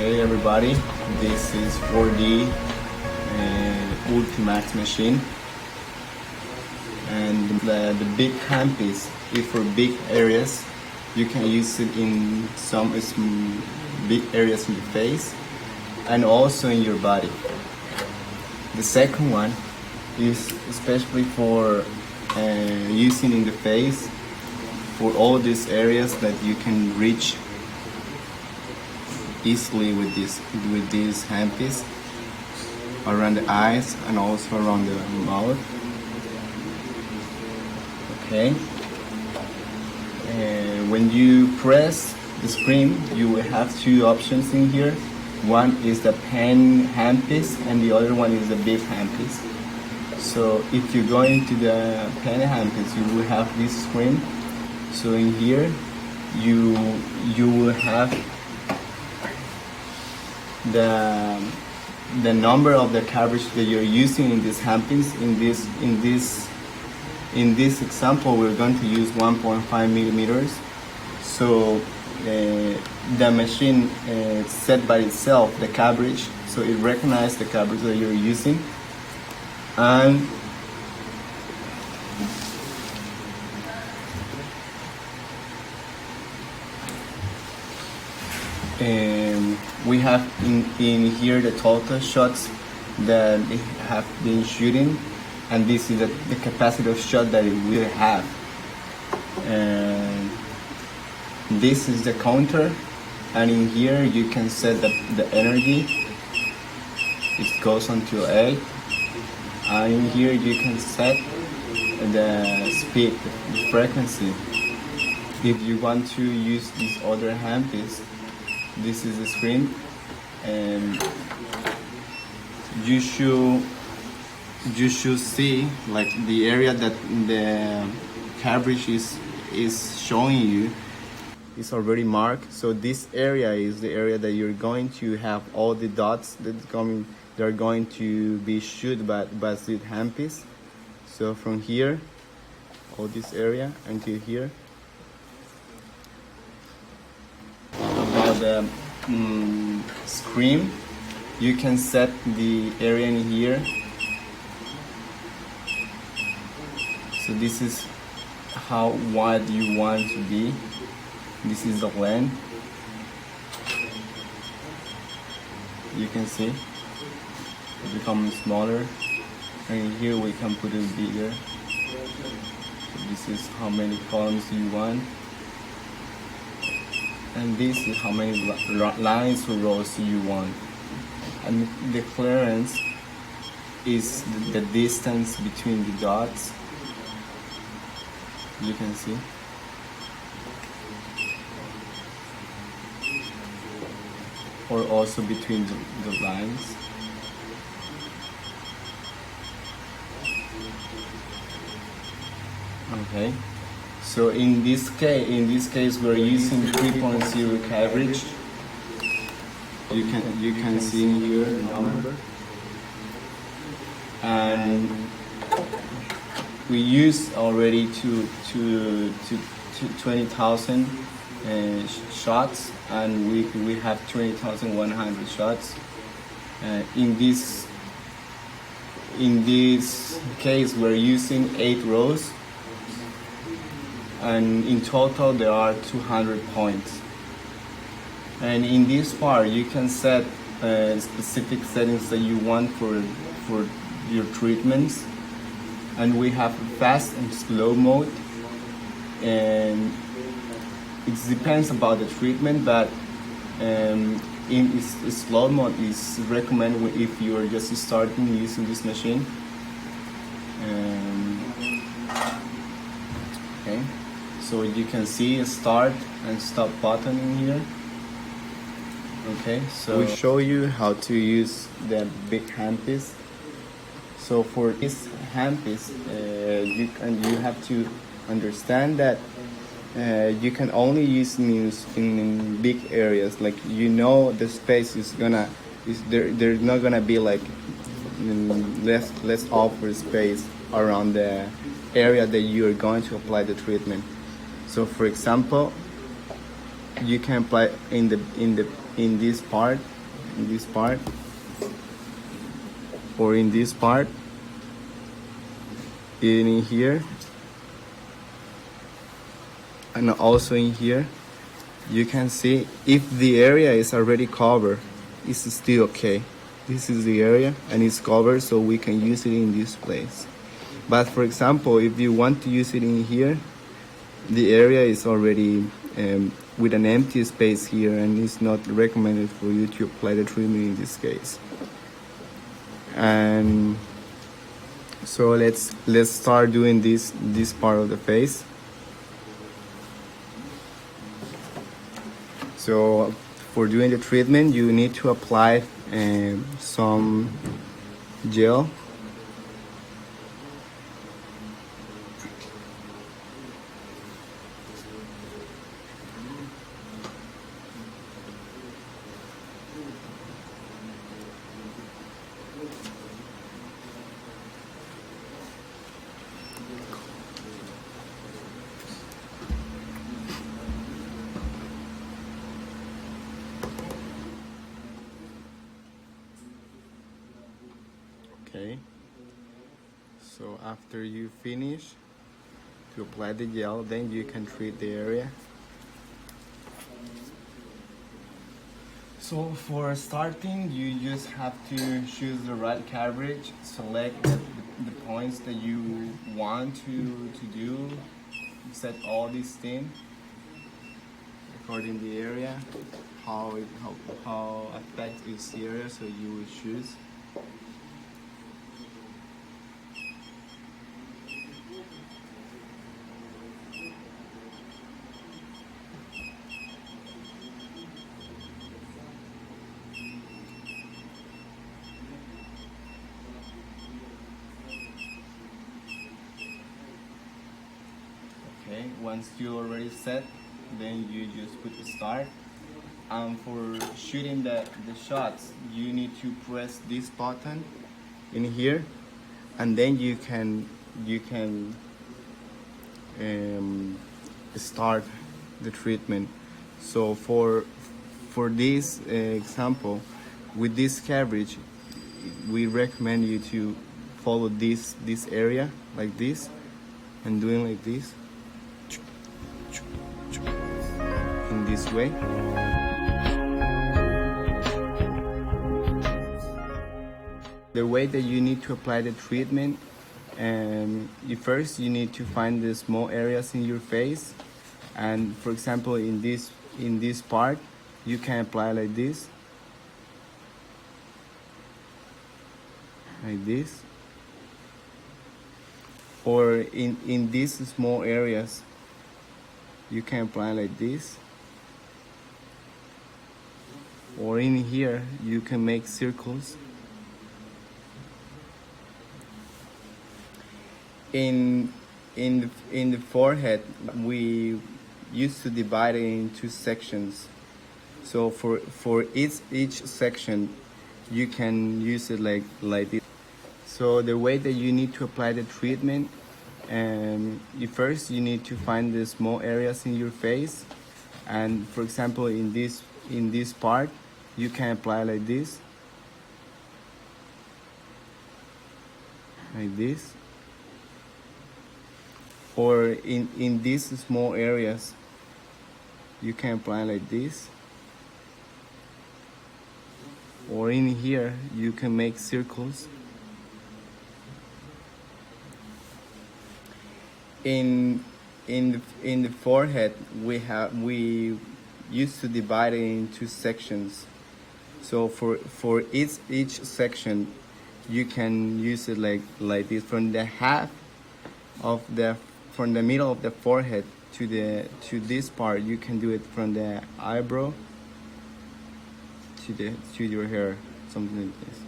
Hey everybody, this is 4D Ultimax machine, and the big handpiece is for big areas. You can use it in some big areas in the face and also in your body. The second one is especially for using in the face for all these areas that you can reach easily with this handpiece, around the eyes and also around the mouth. Okay. When you press the screen, you will have two options in here. One is the pen handpiece and the other one is the big handpiece. So if you go into the pen handpiece, you will have this screen. So in here, you will have the number of the cartridge that you're using in this handpiece. In this example, we're going to use 1.5 millimeters. So the machine set by itself the cartridge, so it recognizes the cartridge that you're using, and we have in here the total shots that they have been shooting, and this is the capacity of shot that it will have. And this is the counter, and in here you can set the energy. It goes until 8, and in here you can set the speed, the frequency. If you want to use this other handpiece, this is the screen, and you should see like the area that the cartridge is showing you is already marked. So this area is the area that you're going to have all the dots they're going to be shot by the handpiece. So from here, all this area until here. About the screen, you can set the area in here. So this is how wide you want to be. This is the length. You can see it becomes smaller, and here we can put it bigger. So this is how many columns you want, and this is how many lines or rows you want. And the clearance is the distance between the dots. You can see. Or also between the lines. Okay. So in this case we're using 3.0 cartridge. You can see in here the number. And we used already to 20,000 shots, and we have 20,100 shots. In this case, we're using 8 rows, and in total there are 200 points. And in this part, you can set specific settings that you want for your treatments. And we have fast and slow mode, and it depends about the treatment, but in slow mode is recommended if you are just starting using this machine. Okay, so you can see a start and stop button in here. Okay, so we show you how to use the big handpiece. So for this handpiece, you have to understand that you can only use in big areas. Like, the space there's not gonna be like less offer space around the area that you are going to apply the treatment. So for example, you can apply in this part in this part, or in this part, in here, and also in here. You can see if the area is already covered, it's still okay. This is the area and it's covered, so we can use it in this place. But for example, if you want to use it in here, the area is already with an empty space here, and it's not recommended for you to apply the treatment in this case. And so let's start doing this part of the face. So for doing the treatment, you need to apply some gel. Okay, so after you finish to apply the gel, then you can treat the area. So for starting, you just have to choose the right cartridge, select the points that you want to do, set all these things according to the area, how affect this area, so you will choose. Okay, once you already set, then you just put the start. And for shooting the shots, you need to press this button in here, and then you can start the treatment. So for this example, with this cartridge, we recommend you to follow this area like this, and doing like this in this way. The way that you need to apply the treatment, first you need to find the small areas in your face, and for example in this part you can apply like this, or in these small areas you can apply like this, or in here you can make circles. In the forehead, we used to divide it into sections. So for each section, you can use it like this. So the way that you need to apply the treatment, first you need to find the small areas in your face, and for example in this part, you can apply like this, or in these small areas you can apply like this, or in here you can make circles. In the forehead, we used to divide it into sections. So for each section, you can use it like this, from the middle of the forehead to this part. You can do it from the eyebrow to your hair, something like this.